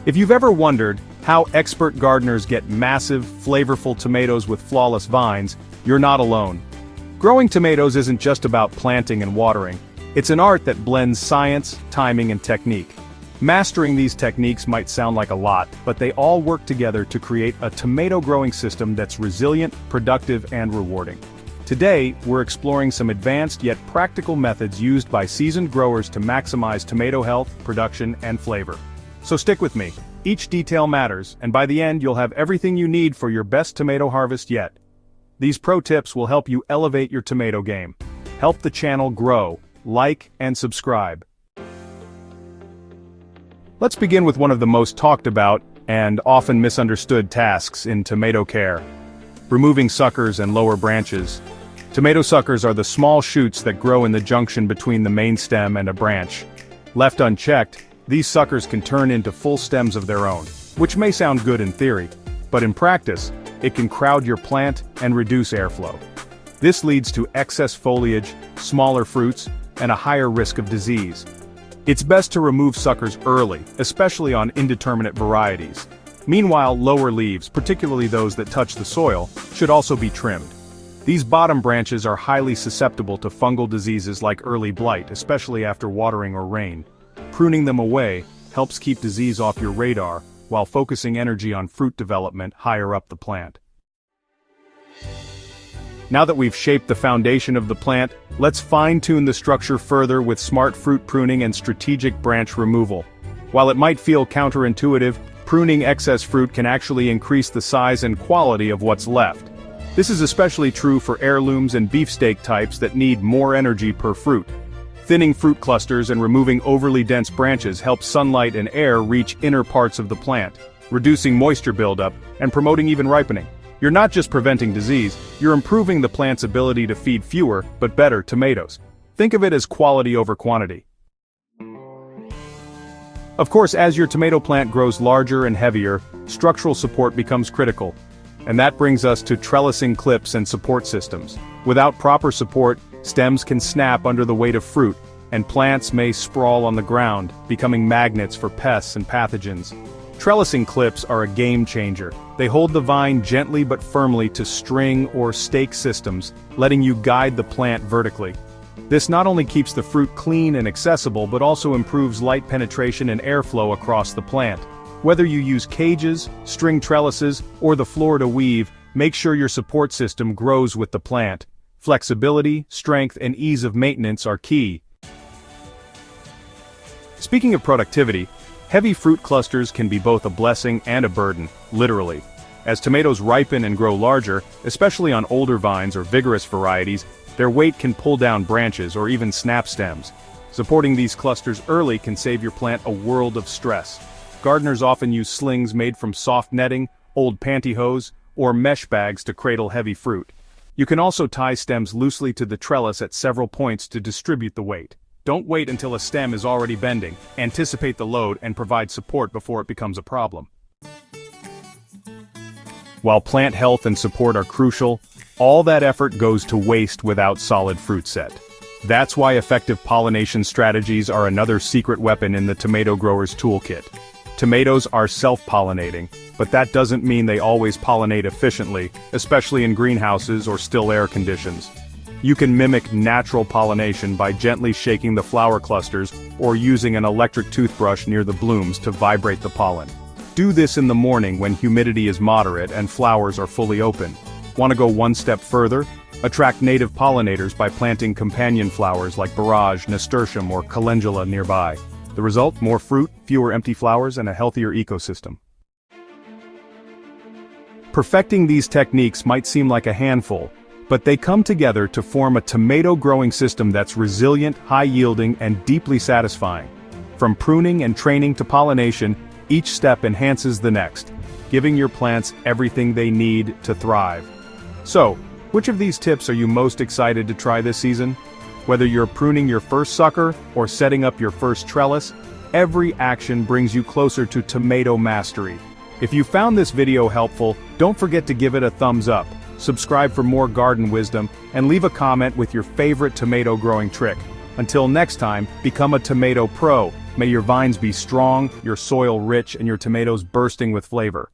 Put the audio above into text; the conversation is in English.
If you've ever wondered how expert gardeners get massive, flavorful tomatoes with flawless vines, you're not alone. Growing tomatoes isn't just about planting and watering. It's an art that blends science, timing, and technique. Mastering these techniques might sound like a lot, but they all work together to create a tomato growing system that's resilient, productive, and rewarding. Today, we're exploring some advanced yet practical methods used by seasoned growers to maximize tomato health, production, and flavor. So stick with me. Each detail matters, and by the end you'll have everything you need for your best tomato harvest yet. These pro tips will help you elevate your tomato game. Help the channel grow. Like and subscribe. Let's begin with one of the most talked about and often misunderstood tasks in tomato care: removing suckers and lower branches. Tomato suckers are the small shoots that grow in the junction between the main stem and a branch. Left unchecked, these suckers can turn into full stems of their own, which may sound good in theory, but in practice, it can crowd your plant and reduce airflow. This leads to excess foliage, smaller fruits, and a higher risk of disease. It's best to remove suckers early, especially on indeterminate varieties. Meanwhile, lower leaves, particularly those that touch the soil, should also be trimmed. These bottom branches are highly susceptible to fungal diseases like early blight, especially after watering or rain. Pruning them away helps keep disease off your radar, while focusing energy on fruit development higher up the plant. Now that we've shaped the foundation of the plant, let's fine-tune the structure further with smart fruit pruning and strategic branch removal. While it might feel counterintuitive, pruning excess fruit can actually increase the size and quality of what's left. This is especially true for heirlooms and beefsteak types that need more energy per fruit. Thinning fruit clusters and removing overly dense branches helps sunlight and air reach inner parts of the plant, reducing moisture buildup and promoting even ripening. You're not just preventing disease, you're improving the plant's ability to feed fewer, but better tomatoes. Think of it as quality over quantity. Of course, as your tomato plant grows larger and heavier, structural support becomes critical. And that brings us to trellising clips and support systems. Without proper support, stems can snap under the weight of fruit, and plants may sprawl on the ground, becoming magnets for pests and pathogens. Trellising clips are a game changer. They hold the vine gently but firmly to string or stake systems, letting you guide the plant vertically. This not only keeps the fruit clean and accessible but also improves light penetration and airflow across the plant. Whether you use cages, string trellises, or the floor to weave, make sure your support system grows with the plant. Flexibility, strength, and ease of maintenance are key. Speaking of productivity, heavy fruit clusters can be both a blessing and a burden, literally. As tomatoes ripen and grow larger, especially on older vines or vigorous varieties, their weight can pull down branches or even snap stems. Supporting these clusters early can save your plant a world of stress. Gardeners often use slings made from soft netting, old pantyhose, or mesh bags to cradle heavy fruit. You can also tie stems loosely to the trellis at several points to distribute the weight. Don't wait until a stem is already bending. Anticipate the load and provide support before it becomes a problem. While plant health and support are crucial, all that effort goes to waste without solid fruit set. That's why effective pollination strategies are another secret weapon in the tomato grower's toolkit. Tomatoes are self-pollinating, but that doesn't mean they always pollinate efficiently, especially in greenhouses or still air conditions. You can mimic natural pollination by gently shaking the flower clusters or using an electric toothbrush near the blooms to vibrate the pollen. Do this in the morning when humidity is moderate and flowers are fully open. Want to go one step further? Attract native pollinators by planting companion flowers like borage, nasturtium, or calendula nearby. The result? More fruit, fewer empty flowers, and a healthier ecosystem. Perfecting these techniques might seem like a handful, but they come together to form a tomato growing system that's resilient, high-yielding, and deeply satisfying. From pruning and training to pollination, each step enhances the next, giving your plants everything they need to thrive. So, which of these tips are you most excited to try this season? Whether you're pruning your first sucker or setting up your first trellis, every action brings you closer to tomato mastery. If you found this video helpful, don't forget to give it a thumbs up, subscribe for more garden wisdom, and leave a comment with your favorite tomato growing trick. Until next time, become a tomato pro May your vines be strong, your soil rich, and your tomatoes bursting with flavor.